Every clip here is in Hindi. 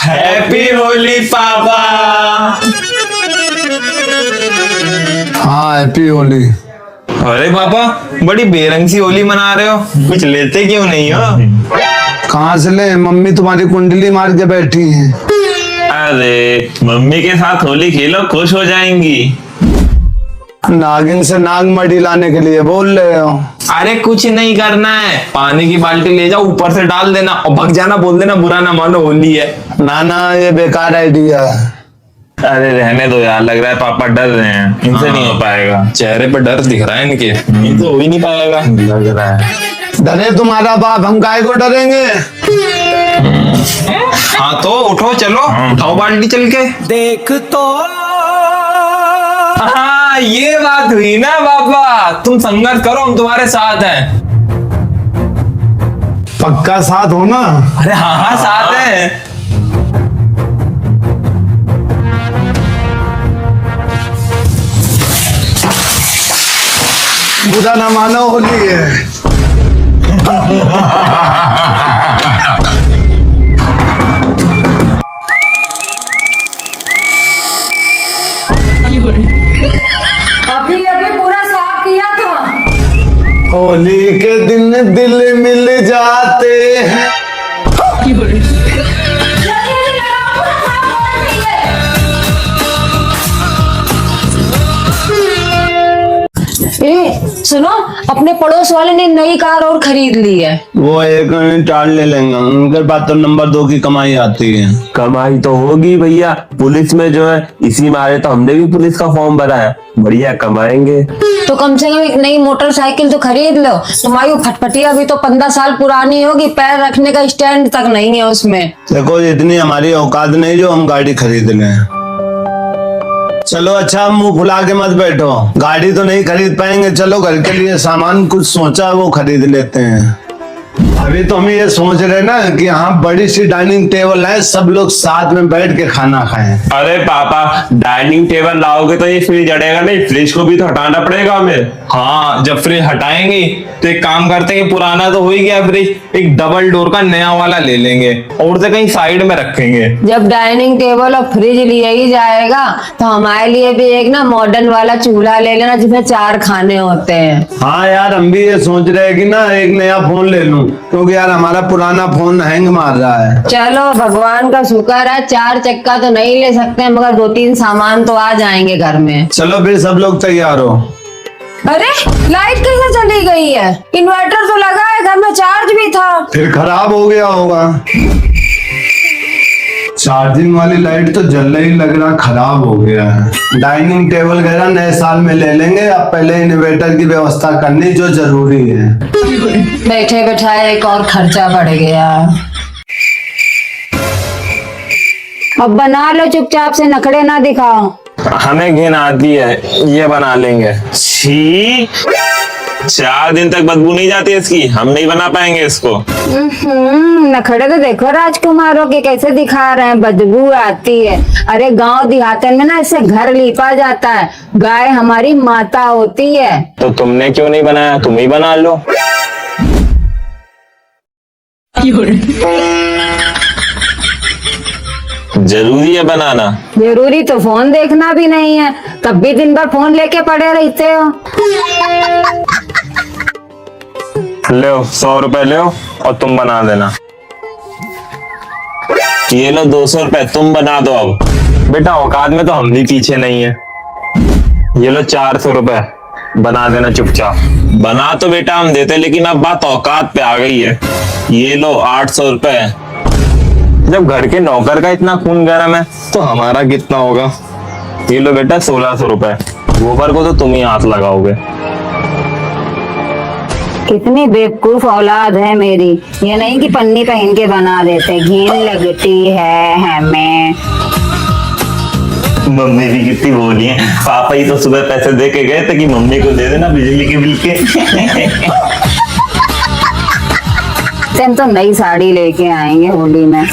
हैप्पी होली पापा। हाँ हैप्पी होली। अरे पापा बड़ी बेरंग सी होली मना रहे हो, कुछ लेते क्यों नहीं हो? कहाँ से ले, मम्मी तुम्हारी कुंडली मार के बैठी है। अरे मम्मी के साथ होली खेलो, खुश हो जाएंगी। नागिन से नाग मड़ी लाने के लिए बोल रहे हो? अरे कुछ नहीं करना है, पानी की बाल्टी ले जाओ, ऊपर से डाल देना और भग जाना, बोल देना बुरा ना मानो होली है। ना ना ये बेकार आइडिया है। अरे रहने दो यार, लग रहा है पापा डर रहे हैं, इनसे नहीं हो पाएगा। चेहरे पे डर दिख रहा है इनके, इनसे हो ही नहीं पाएगा लग रहा है। डरे तुम्हारा बाप, हम काहे को डरेंगे। हाँ तो उठो, चलो उठाओ बाल्टी चल के। देख तो हाँ ये बात हुई ना पापा, तुम संघर्ष करो, हम तुम्हारे साथ हैं। पक्का साथ हो ना? अरे हाँ हाँ साथ हैं। बुरा ना मानो होली है। अभी अभी पूरा साफ किया था। होली के दिन दिल मिल जाते हैं। सुनो, अपने पड़ोस वाले ने नई कार और खरीद ली है। वो एक टाल ले लेंगे, उनके पास तो नंबर 2 की कमाई आती है। कमाई तो होगी भैया, पुलिस में जो है, इसी मारे तो हमने भी पुलिस का फॉर्म भरा है, बढ़िया कमाएंगे। तो कम से कम एक नई मोटरसाइकिल तो खरीद लो। तुम्हारी वो फटफटिया भी तो 15 साल पुरानी होगी, पैर रखने का स्टैंड तक नहीं है उसमें। देखो इतनी हमारी औकात नहीं जो हम गाड़ी खरीद लें। चलो अच्छा, मुंह फुला के मत बैठो, गाड़ी तो नहीं खरीद पाएंगे, चलो घर के लिए सामान कुछ सोचा वो खरीद लेते हैं। अभी तो हम ये सोच रहे ना कि यहाँ बड़ी सी डाइनिंग टेबल है, सब लोग साथ में बैठ के खाना खाएं। अरे पापा डाइनिंग टेबल लाओगे तो ये फ्रिज अड़ेगा नहीं, फ्रिज को भी तो हटाना पड़ेगा हमें। हाँ जब फ्रिज हटाएंगे तो एक काम करते हैं कि पुराना तो हो ही गया फ्रिज, एक डबल डोर का नया वाला ले लेंगे और उसे कहीं साइड में रखेंगे। जब डाइनिंग टेबल और फ्रिज लिया ही जाएगा तो हमारे लिए भी एक ना मॉडर्न वाला चूल्हा ले लेना जिसमें 4 खाने होते हैं। हाँ यार, हम भी ये सोच रहे हैं कि ना एक नया फोन ले लूं, क्योंकि यार हमारा पुराना फोन हैंग मार रहा है। चलो भगवान का शुक्र है, 4 चक्का तो नहीं ले सकते मगर 2-3 सामान तो आ जाएंगे घर में। चलो फिर सब लोग तैयार हो। अरे लाइट कैसे चली गई है? इन्वर्टर तो लगा है, घर में चार्ज भी था। फिर खराब हो गया होगा। चार्जिंग वाली लाइट तो जल ही लग रहा खराब हो गया है। डाइनिंग टेबल वगैरह नए साल में ले लेंगे, अब पहले इन्वर्टर की व्यवस्था करनी जो जरूरी है। बैठे बैठाए एक और खर्चा बढ़ गया। अब बना लो चुपचाप से, नखड़े ना दिखाओ। हमें घिन आती है, ये बना लेंगे। छी 4 दिन तक बदबू नहीं जाती इसकी, हम नहीं बना पाएंगे इसको। नखड़े तो देखो राजकुमारों के कैसे दिखा रहे हैं, बदबू आती है। अरे गांव देहातन में ना इससे घर लीपा जाता है, गाय हमारी माता होती है। तो तुमने क्यों नहीं बनाया, तुम ही बना लो। जरूरी है बनाना? जरूरी तो फोन देखना भी नहीं है, तब भी दिन भर फोन लेके पड़े रहते हो। लो 100 रुपए लो और तुम बना देना। ये लो 200 रुपए, तुम बना दो। अब बेटा औकात में तो हम भी पीछे नहीं है। ये लो 400 रुपए, बना देना चुपचाप। बना तो बेटा हम देते, लेकिन अब बात औकात पे आ गई है। ये लो 800 रुपए। जब घर के नौकर का इतना खून गर्म है तो हमारा कितना होगा। ये लो बेटा 1600 रुपए, गोबर को तो तुम ही हाथ लगाओगे। कितनी बेवकूफ औलाद है मेरी, ये नहीं कि पन्नी पहन के बना देते, घिन लगती है हमें। मम्मी भी कितनी बोली है, पापा ही तो सुबह पैसे दे के गए थे कि मम्मी को दे देना बिजली के बिल के। हम तो नई साड़ी लेके आएंगे होली में।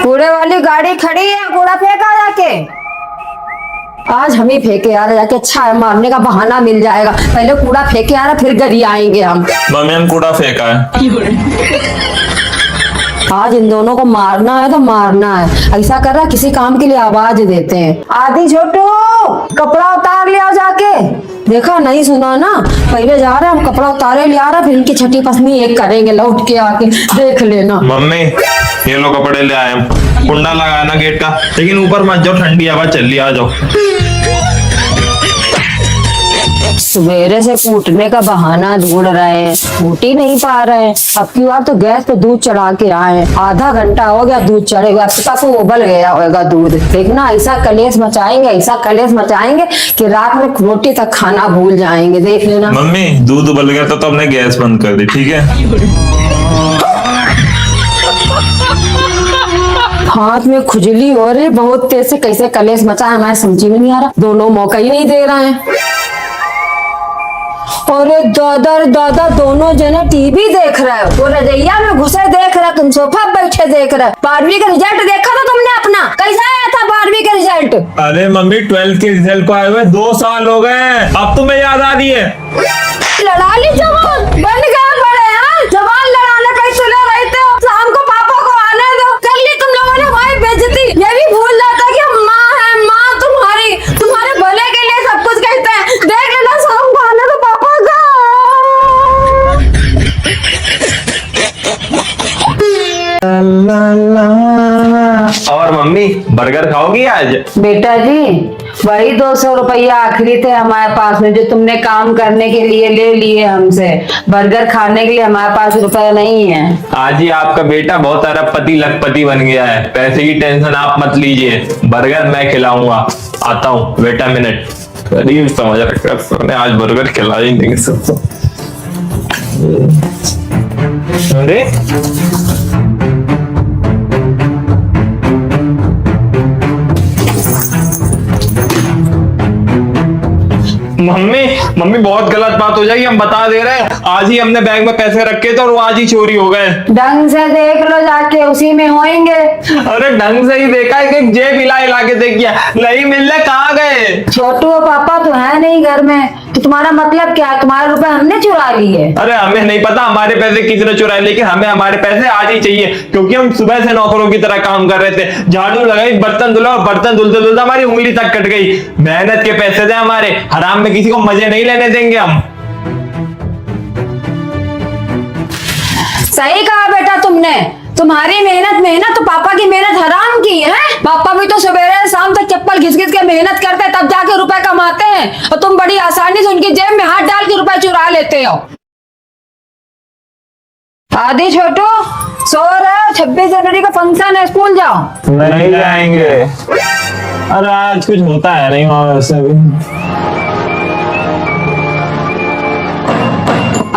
कूड़े वाली गाड़ी खड़ी है, कूड़ा फेंका जाके। आज हम ही फेंके आ रहे जाके, अच्छा है मारने का बहाना मिल जाएगा। पहले कूड़ा फेंके आ रहा फिर गरी आएंगे हम। मम्मी हम कूड़ा फेंका है। आज इन दोनों को मारना है तो मारना है। ऐसा कर रहा है किसी काम के लिए आवाज देते हैं। आदि छोटू, कपड़ा उतार ले आओ जाके। देखा नहीं सुना ना, पहले जा रहे हैं हम कपड़ा उतारे ले आ रहा, फिर इनकी छठी पसनी एक करेंगे लौट के आके, देख लेना। मम्मी ये लो कपड़े ले आए हम। कुंडा लगाया ना गेट का, लेकिन ऊपर मत जाओ, ठंडी हवा चल रही है, आ जाओ। सवेरे से कूटने का बहाना ढूंढ रहे हैं, कूट ही नहीं पा रहे हैं। अब की बार तो गैस पे दूध चढ़ा के आए हैं, आधा घंटा हो गया दूध चढ़ेगा, अब तक वो उबल गया होगा दूध। देखना ऐसा कलेश मचाएंगे, ऐसा कलेश मचाएंगे कि रात में रोटी तक खाना भूल जाएंगे, देख लेना। मम्मी दूध उबल गया तो हमने गैस बंद कर दी, ठीक है। हाथ में खुजली हो रही बहुत तेज से, कैसे कलेश मचा है हमारे समझ में नहीं आ रहा। दोनों मौका ही नहीं दे रहे हैं। अरे दादा दोनों जने टीवी देख रहे हो, वो रजैया में घुसे देख रहे, तुम सोफा पे बैठे देख रहे। 12वीं का रिजल्ट देखा था तुमने अपना, कैसा आया था 12वीं का रिजल्ट? अरे मम्मी 12th के रिजल्ट को आए हुए 2 साल हो गए हैं, अब तुम्हें याद आ रही है? लड़ा ली जवान, बन गए बड़े। हाँ, जवान लड़ाने कहीं तुले रहते हो, शाम को पापा को आने दो। कर ली तुम लोगों ने हमारी बेइज्जती। ये भी भूल जाता कि हम माँ है, माँ तुम्हारी, तुम्हारे भले के लिए सब कुछ कहते हैं। देख लेना शाम को आने दो पापा का। और मम्मी बर्गर खाओगी आज? बेटा जी, वही 200 रुपया आखिरी थे हमारे पास में, जो तुमने काम करने के लिए ले लिए हमसे। बर्गर खाने के लिए हमारे पास रुपया नहीं है। आज ही आपका बेटा बहुत अरबपति लखपति बन गया है, पैसे की टेंशन आप मत लीजिए, बर्गर मैं खिलाऊंगा। आता हूँ बेटा, मिनट। करीब समझ रखा, आज बर्गर खिला ही देंगे सबको। अरे मम्मी बहुत गलत बात हो जाएगी, हम बता दे रहे हैं। आज ही हमने बैंक में पैसे रखे थे और वो आज ही चोरी हो गए। ढंग से देख लो जाके, उसी में होंगे। अरे ढंग से ही देखा है कि जेब हिला के देखिए, नहीं मिल रहे, कहाँ गए? छोटू और पापा तो है नहीं घर में, तो तुम्हारा मतलब क्या? तुम्हारे रुपए हमने चुरा लिए? अरे हमें नहीं पता हमारे पैसे किसने चुराए, लेकिन हमें हमारे पैसे आज ही चाहिए, क्योंकि हम सुबह से नौकरों की तरह काम कर रहे थे। झाड़ू लगाई, बर्तन धुला, और बर्तन धुलते धुलते हमारी उंगली तक कट गई। मेहनत के पैसे थे हमारे, हराम में किसी को मजे नहीं लेने देंगे हम। सही कहा बेटा तुमने, तुम्हारी मेहनत तो पापा की मेहनत हराम की है। पापा भी तो सवेरे शाम तक चप्पल घिस घिस के मेहनत करते हैं, तब जाके रुपए कमाते हैं, और तुम बड़ी आसानी से उनकी जेब में हाथ डाल के रुपए चुरा लेते हो। आदि छोटू, सो रहे हो? 26 जनवरी का फंक्शन है, स्कूल जाओ। नहीं जाएंगे। अरे आज कुछ होता है नहीं वहां वैसे भी।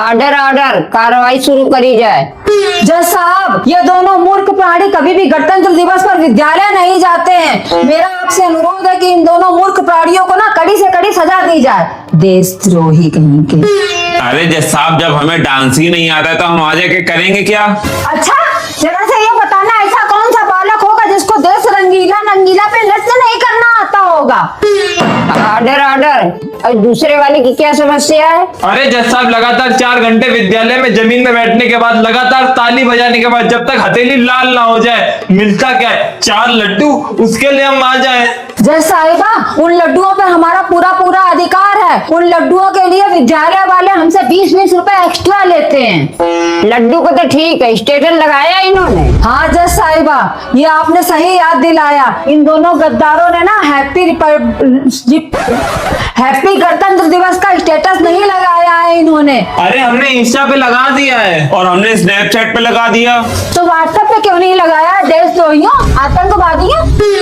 ऑर्डर, कार्रवाई शुरू करी जाए। जज साहब, ये दोनों मूर्ख प्राणी कभी भी गणतंत्र दिवस पर विद्यालय नहीं जाते हैं। मेरा आपसे अनुरोध है कि इन दोनों मूर्ख प्राणियों को ना कड़ी से कड़ी सजा दी जाए। देशद्रोही कहीं के। अरे जज साहब, जब हमें डांस ही नहीं आता तो हम आगे के करेंगे क्या? अच्छा, जरा से ये बताना, ऐसा कौन सा बालक होगा जिसको देश रंगीला नंगीला पे नृत्य नहीं करना आता होगा? ऑर्डर, और दूसरे वाले की क्या समस्या है? अरे जज साहब, लगातार 4 घंटे विद्यालय में जमीन में बैठने के बाद, लगातार ताली बजाने के बाद, जब तक हथेली लाल ना हो जाए, मिलता क्या है? 4 लड्डू, उसके लिए हम आ जाए। जज साहिबा, उन लड्डुओं पर हमारा पूरा अधिकार है। उन लड्डुओं के लिए विद्यालय वाले हमसे 20-20 रुपए एक्स्ट्रा लेते हैं। लड्डू को तो ठीक है, स्टेटस लगाया इन्होंने। हाँ जज साहिबा, ये आपने सही याद दिलाया। इन दोनों गद्दारों ने ना हैप्पी गणतंत्र दिवस का स्टेटस नहीं लगाया है इन्होंने। अरे हमने इंस्टा पे लगा दिया है, और हमने स्नैपचैट पे लगा दिया। तो व्हाट्सएप पे क्यों नहीं लगाया? देशद्रोहियों, आतंकवादियों।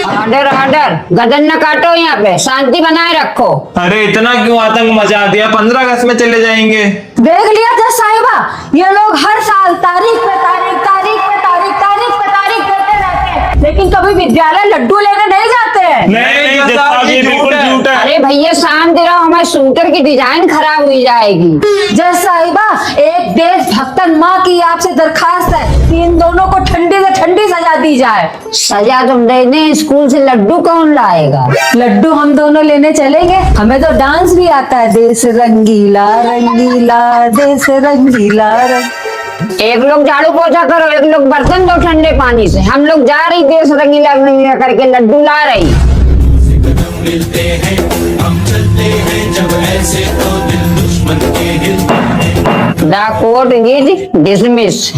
ऑर्डर, गदन न काटो, यहाँ पे शांति बनाए रखो। अरे इतना क्यों आतंक मचा दिया? 15 अगस्त में चले जाएंगे। देख लिया जज साहिबा, ये लोग हर साल तारीख पे तारीख देते रहते हैं, लेकिन कभी विद्यालय लड्डू लेने नहीं जाते हैं। नहीं जज साहब, ये बिल्कुल झूठ है। अरे भैया शांत रहो, हमारे सुनकर की डिजाइन खराब हुई जाएगी। जज साहिबा, एक देशभक्तन माँ की आपसे दरखास्त है कि इन दोनों को ठंडी से ठंडी सजा दी जाए। सजा तुम दे दें, स्कूल से लड्डू कौन लाएगा? लड्डू हम दोनों लेने चलेंगे, हमें तो डांस भी आता है। देश रंगीला रंगीला, देश रंगीला रंग। एक लोग झाड़ू पोछा करो, एक लोग बर्तन दो ठंडे पानी से। हम लोग जा रही देश रंगीला रंगीला करके लड्डू ला रही। मिलते हैं हम चलते हैं जब ऐसे तो दिल दुश्मन के हिलते हैं। The court is dismiss.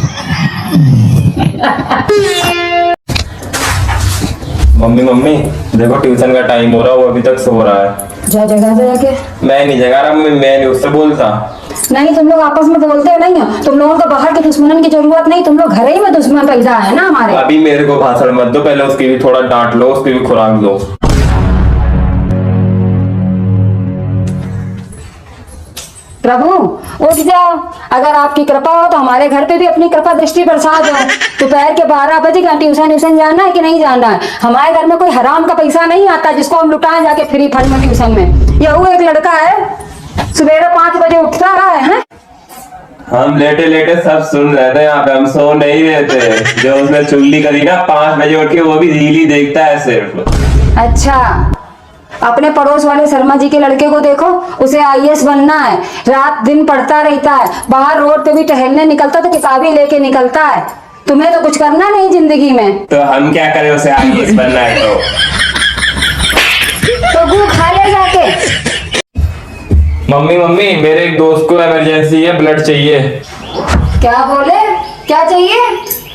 Mummy mummy देखो ट्यूशन का टाइम हो रहा है, वो अभी तक सो रहा है। जा जगह से जाके। मैं नहीं जगा रहा मम्मी, मैं नहीं उससे बोलता। नहीं, तुम लोग आपस में बोलते नहीं हो। तुम लोगों को बाहर के दुश्मनन की जरूरत नहीं, तुम लोग घर ही में दुश्मन पैदा है ना हमारे। अभी मेरे को भाषण मत दो, पहले उसकी भी थोड़ा डांट लो, उसकी भी खुराक दो। प्रभु उठ जाओ, अगर आपकी कृपा हो तो हमारे घर पे भी अपनी कृपा दृष्टि बरसा दो। दोपहर के 12 बजे का ट्यूशन जाना है कि नहीं जाना है? हमारे घर में कोई हराम का पैसा नहीं आता जिसको हम लुटाएं जाके फ्री फंड में ट्यूशन में। यह एक लड़का है, सवेरे 5 बजे उठता रहा है। हम लेटे लेटे सब सुन रहे थे यहाँ पे, हम सो नहीं रहे थे। जो उसने चुगली करी ना 5 बजे उठ के, वो भी रील ही देखता है सिर्फ। अच्छा, अपने पड़ोस वाले शर्मा जी के लड़के को देखो, उसे आईएएस बनना है, रात दिन पढ़ता रहता है, बाहर रोड पे भी टहलने निकलता तो किताबें लेके निकलता है। तुम्हें तो कुछ करना नहीं जिंदगी में, तो हम क्या करें, उसे आईएएस बनना है तो गू खा ले जाके। मम्मी मम्मी मेरे एक दोस्त को इमरजेंसी है, ब्लड चाहिए। क्या बोले? क्या चाहिए?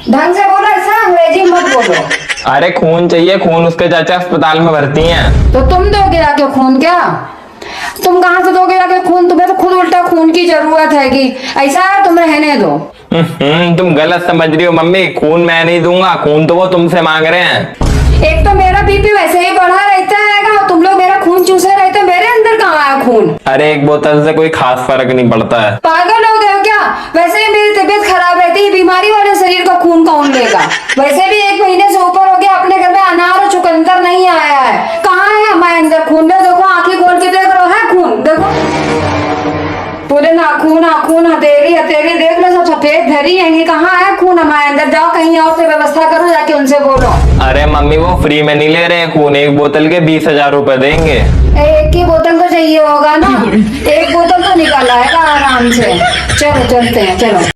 ढंग से बोलो, ऐसा अंग्रेजी मत बोलो। अरे खून चाहिए, खून उसके चाचा अस्पताल में भर्ती हैं। तो तुम दोगे आके खून? क्या तुम कहाँ से दोगे आके खून? तुम्हें तो खुद उल्टा खून की जरूरत है कि ऐसा है, तुम रहने दो। तुम गलत समझ रही हो मम्मी, खून मैं नहीं दूंगा, खून तो वो तुमसे मांग रहे हैं। एक तो मेरा बीपी वैसे ही बढ़ा रहता है, तुम लोग मेरा खून चूसे रहते, मेरे अंदर कहाँ आया खून? अरे एक बोतल से कोई खास फर्क नहीं पड़ता है। पागल हो गए हो क्या? वैसे ही मेरी तबीयत खराब रहती है, बीमारी वाले शरीर का खून कौन लेगा? वैसे भी 1 महीने से ऊपर हो गया, अपने घर में अनार और चुकंदर नहीं आया है। कहाँ है हमारे अंदर खून? देखो, आंखें खोल के देख रहा है खून, देखो पूरे नाखून नाखून हथेली हथेली देख लो, सब सफेद धरी है। कहाँ है खून हमारे अंदर? जाओ कहीं और से व्यवस्था करो, जाके उनसे बोलो। अरे मम्मी वो फ्री में नहीं ले रहे हैं खून, एक बोतल के 20,000 रुपए देंगे। एक ही बोतल तो चाहिए होगा ना, एक बोतल तो निकल आएगा आराम से। चलो चलते हैं, चलो।